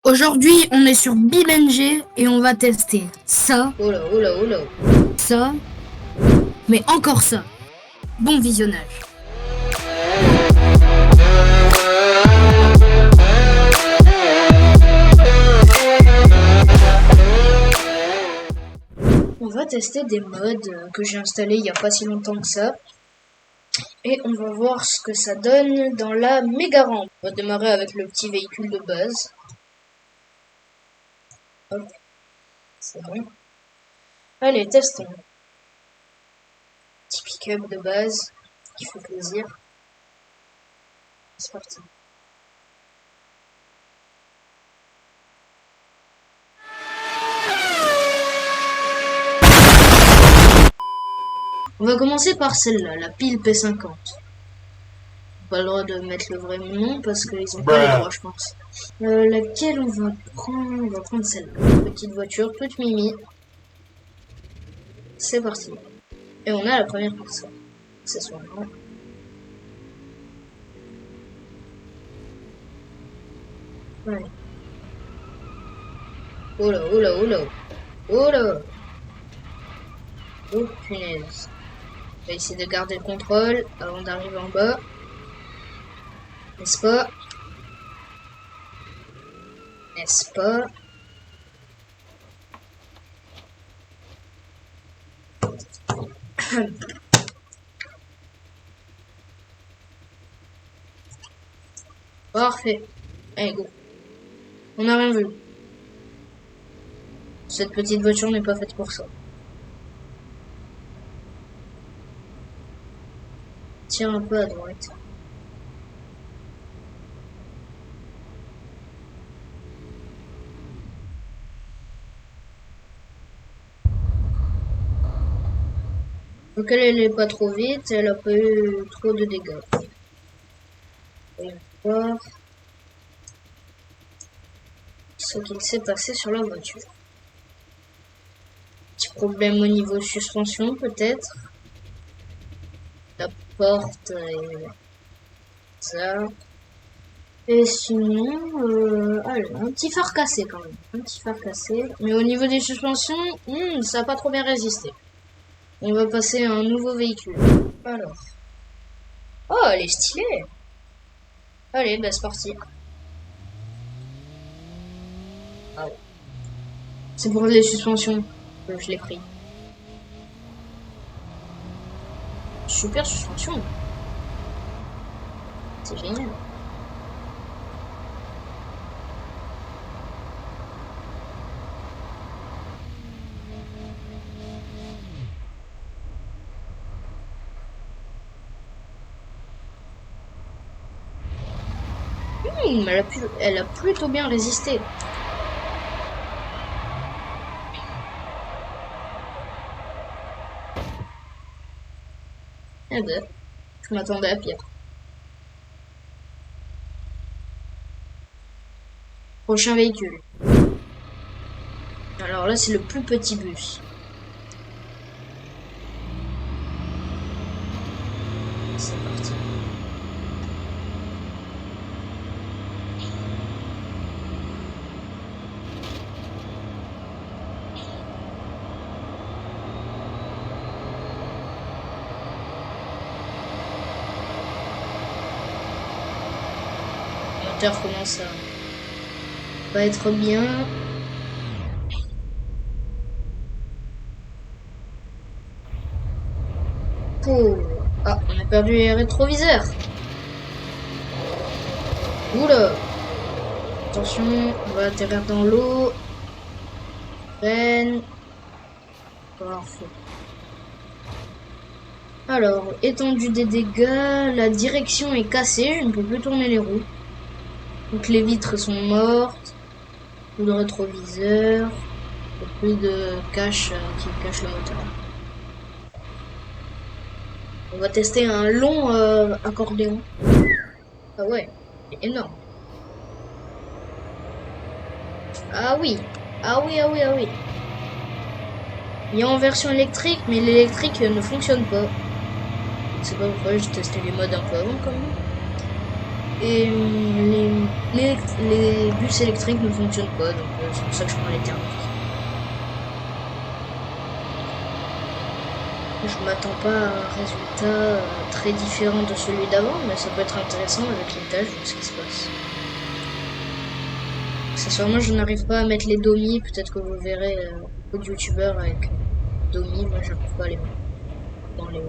Aujourd'hui, on est sur BeamNG et on va tester ça, ça, mais encore ça. Bon visionnage. On va tester des mods que j'ai installés il n'y a pas si longtemps que ça. Et on va voir ce que ça donne dans la méga rampe. On va démarrer avec le petit véhicule de base. Hop, c'est bon. Allez, testons. Petit pick-up de base qui fait plaisir. C'est parti. On va commencer par celle-là, la pile P50. Pas le droit de mettre le vrai nom parce qu'ils ont pas les droits, je pense. Laquelle on va prendre? On va prendre celle-là. Petite voiture, toute mimi. C'est parti. Et on a la première personne. C'est son nom. Ouais. Oh là, oh là, oh là. Oh là. Oh punaise. On va essayer de garder le contrôle avant d'arriver en bas. N'est-ce pas? N'est-ce pas? Parfait. Allez, go. On n'a rien vu. Cette petite voiture n'est pas faite pour ça. Tire un peu à droite. Donc elle est pas trop vite, elle a pas eu trop de dégâts. Voyons voir ce qu'il s'est passé sur la voiture. Petit problème au niveau suspension peut-être. La porte et ça. Et sinon, allez, un petit phare cassé quand même. Un petit phare cassé. Mais au niveau des suspensions, ça n'a pas trop bien résisté. On va passer à un nouveau véhicule. Alors. Oh, elle est stylée. Allez, bah c'est parti. Ah ouais. C'est pour les suspensions que je l'ai pris. Super suspension. C'est génial. Elle a plutôt bien résisté. Eh ben, je m'attendais à pire. Prochain véhicule. Alors là, c'est le plus petit bus. C'est parti. Le moteur commence à pas être bien. Oh. Ah, on a perdu les rétroviseurs. Oula. Attention, on va atterrir dans l'eau. Freine. Parfait. Alors, étendue des dégâts, la direction est cassée, je ne peux plus tourner les roues. Donc les vitres sont mortes. Plus de rétroviseur. Plus de cache qui cache le moteur. On va tester un long accordéon. Ah ouais, c'est énorme. Ah oui, ah oui, ah oui, ah oui. Il y a en version électrique, mais l'électrique ne fonctionne pas. Je sais pas pourquoi, j'ai testé les modes un peu avant quand même. Et les bus électriques ne fonctionnent pas, donc c'est pour ça que je prends les thermiques. Je m'attends pas à un résultat très différent de celui d'avant, mais ça peut être intéressant avec les tâches, voir ce qui se passe. Accessoirement, je n'arrive pas à mettre les domis, peut-être que vous verrez beaucoup de youtubeurs avec domis, moi j'arrive pas à les mettre dans les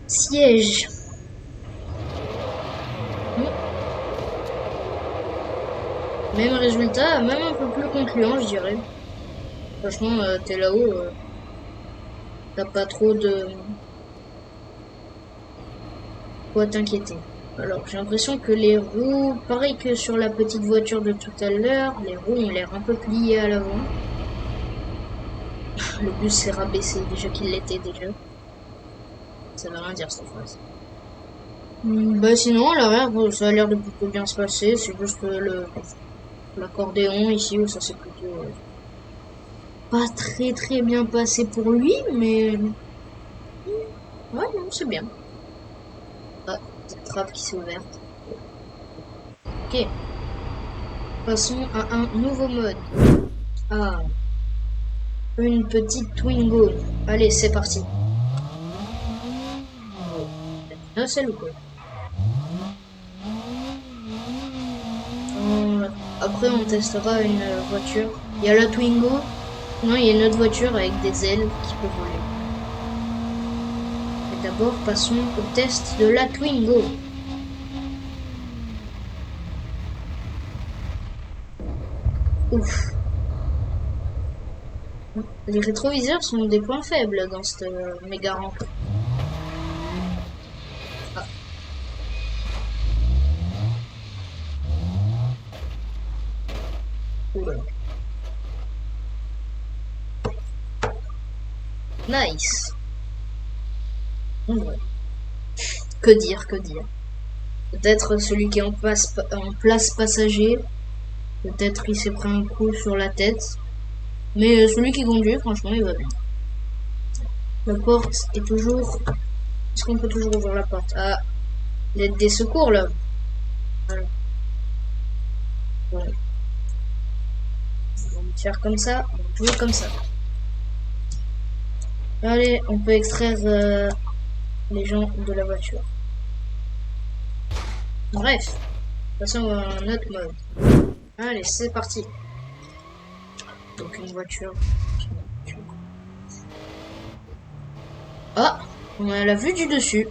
sièges. Même résultat, même un peu plus concluant, je dirais. Franchement, t'es là-haut, t'as pas trop de quoi t'inquiéter. Alors, j'ai l'impression que les roues, pareil que sur la petite voiture de tout à l'heure, les roues ont l'air un peu pliées à l'avant. Le bus s'est rabaissé, déjà qu'il l'était déjà. Ça veut rien dire cette phrase. Bah sinon, à l'arrière, bon, ça a l'air de plutôt bien se passer. C'est juste l'accordéon ici, où ça s'est plutôt pas très bien passé pour lui, mais ouais, non, c'est bien. Ah, cette trappe qui s'est ouverte. Ok. Passons à un nouveau mode. Ah, une petite Twingo. Allez, c'est parti. Ah, c'est le quoi. Après, on testera une voiture. Il y a la Twingo. Non, il y a une autre voiture avec des ailes qui peut voler. Mais d'abord, passons au test de la Twingo. Ouf. Les rétroviseurs sont des points faibles dans cette méga rampe. Ah. Oula. Nice. Ouais. Que dire, que dire. Peut-être celui qui est en place passager. Peut-être il s'est pris un coup sur la tête. Mais celui qui conduit, franchement, il va bien. La porte est toujours... Est-ce qu'on peut toujours ouvrir la porte? Ah, l'aide des secours, là. Voilà. Voilà. On va faire comme ça, on va toujours comme ça. Allez, on peut extraire les gens de la voiture. Bref, passons à un autre mode. Allez, c'est parti. Donc une voiture. Ah, on a la vue du dessus.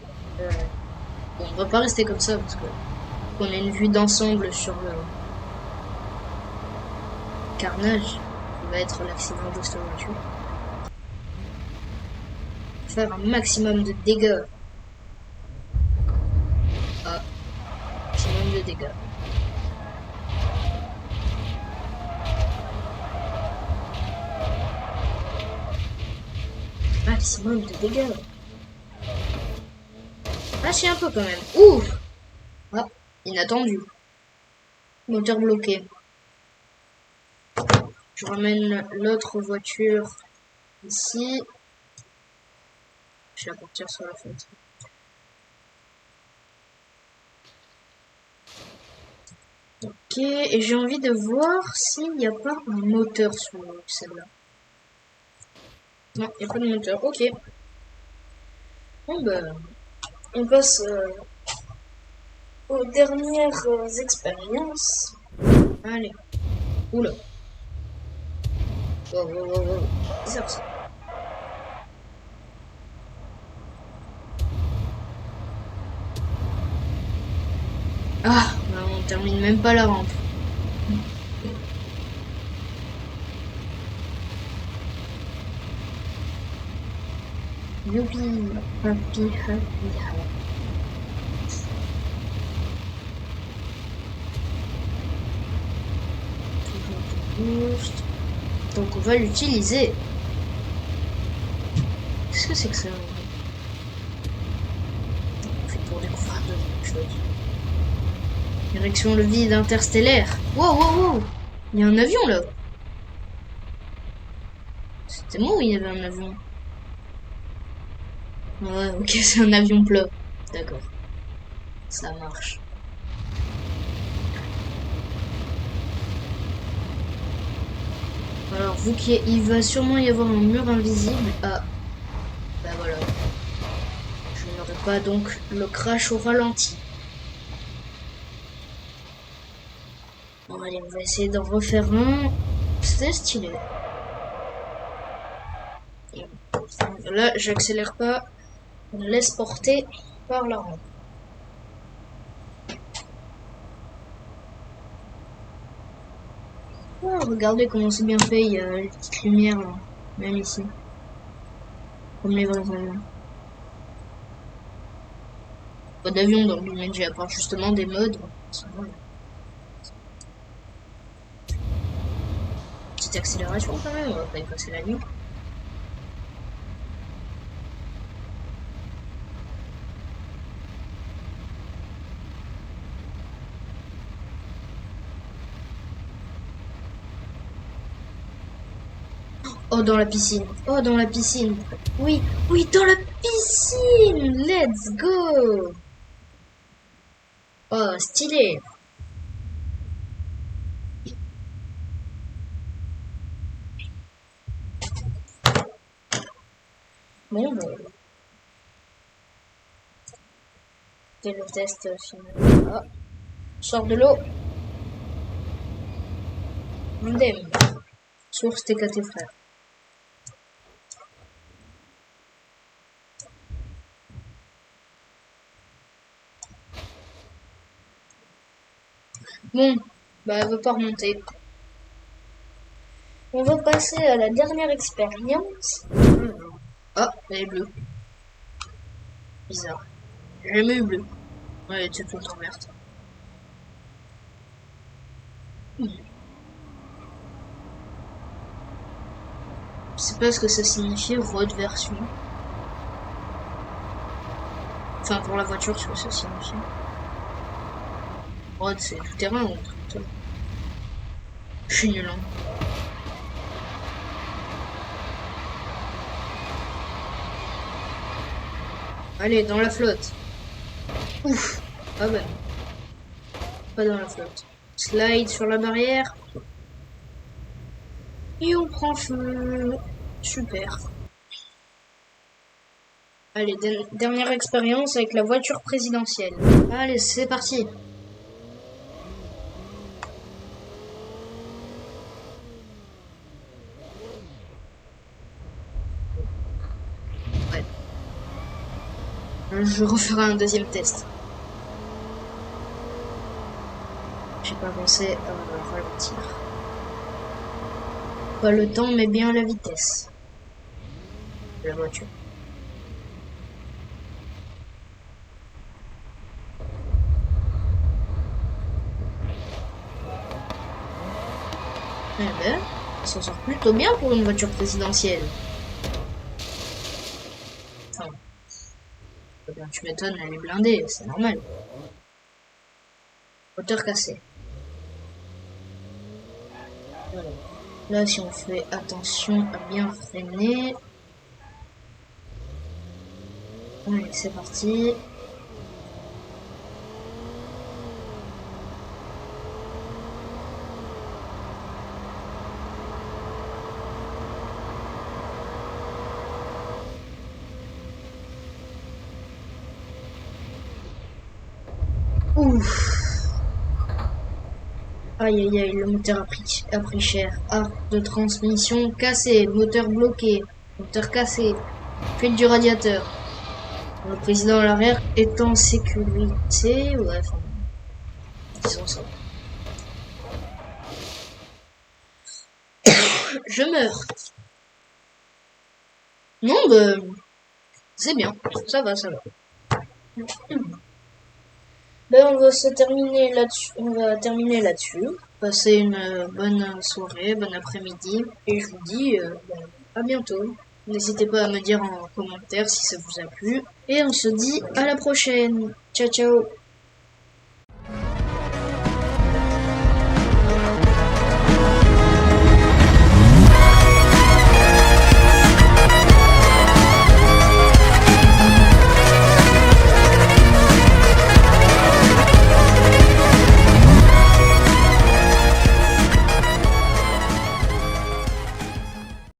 Bon, on va pas rester comme ça parce que on a une vue d'ensemble sur le carnage qui va être l'accident de cette voiture. Faire un maximum de dégâts. Ah, maximum de dégâts. Maximum de dégâts. Ah, je suis un peu quand même. Ouf. Ah, inattendu. Moteur bloqué. Je ramène l'autre voiture ici. Je vais la partir sur la fenêtre. Ok, et j'ai envie de voir s'il n'y a pas un moteur sur celle-là. Non, il n'y a pas de moteur. Ok. Bon ben, on passe aux dernières expériences. Allez. Oula. Wow. Bizarre ça. Ah, on termine même pas la rampe. Youpi, happy. Donc on va l'utiliser. Qu'est-ce que c'est que ça? On fait pour découvrir de choses. Direction le vide interstellaire. Wow. Il y a un avion là. C'était moi ou il y avait un avion? Ouais, ok, c'est un avion plat. D'accord. Ça marche. Alors, il va sûrement y avoir un mur invisible. Ah, bah voilà. Je n'aurai pas donc le crash au ralenti. Bon, allez, on va essayer d'en refaire un. C'était stylé. Là, j'accélère pas. On laisse porter par la rampe. Oh, regardez comment c'est bien fait. Il y a les petites lumières là, même ici. Comme les vrais avions. Pas d'avion dans le Jumanji, à part justement des modes. Petite accélération quand même, on va pas y passer la nuit. Oh, dans la piscine. Oh, dans la piscine. Oui, oui, dans la piscine. Let's go. Oh, stylé. Bon, bah, c'est le test final. Ah, sors de l'eau. Indemne. Source TKT frère. Bon, bah elle veut pas remonter. On va passer à la dernière expérience. Ah, elle est bleue. Bizarre. J'ai jamais eu bleu. Ouais, c'est tout le temps verte. Je sais pas ce que ça signifie, road version. Enfin, pour la voiture, ce que ça signifie. Road, c'est tout terrain ou tout. Je suis nul, hein. Allez, dans la flotte. Ouf. Ah bah non. Pas dans la flotte. Slide sur la barrière. Et on prend feu. Super. Allez, dernière expérience avec la voiture présidentielle. Allez, c'est parti. Ouais. Je referai un deuxième test. J'ai pas pensé à ralentir. Pas le temps, mais bien la vitesse de la voiture. Eh ben, ça s'en sort plutôt bien pour une voiture présidentielle. Enfin, eh ben, tu m'étonnes, elle est blindée, c'est normal. Moteur cassé. Voilà. Là, si on fait attention à bien freiner. Allez, c'est parti. Ouf. Aïe aïe aïe, le moteur a pris cher. Arc de transmission cassé, moteur bloqué, moteur cassé, fuite du radiateur. Le président à l'arrière est en sécurité. Ouais, enfin, disons ça. Je meurs. Non, bah, c'est bien. Ça va, ça va. Ben, on va se terminer là-dessus. On va terminer là-dessus. Passez une bonne soirée, bon après-midi. Et je vous dis à bientôt. N'hésitez pas à me dire en commentaire si ça vous a plu. Et on se dit à la prochaine. Ciao, ciao.